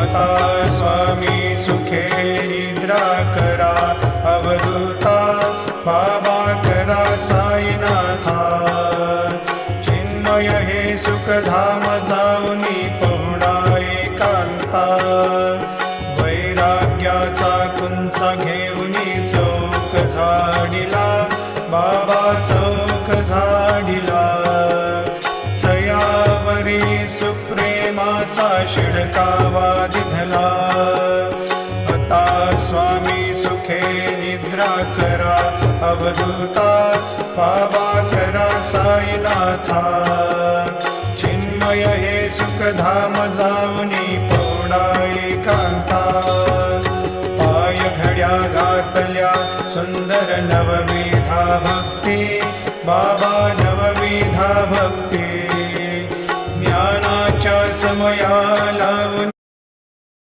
आता स्वामी सुखे निद्रा करा, अवधूता बाबा करा साईनाथा। चिन्मय हे सुखधाम जाऊनी पहुडा एकांता, वैराग्याचा कुंचा घेऊनी चौक झाडिला, बाबा चौक झाडिला। तयावरी सुप्रेमाचा शिडकावा दिधला, आता स्वामी सुखे निद्रा करा, अवधूता बाबा करा साईनाथा। चिन्मय हे सुखधाम जाऊनी पहुडा एकांता, पाय घड्या घातल्या सुंदर नवविधा भक्ती, बाबा नवविधा भक्ती। ज्ञानाच्या समया लावून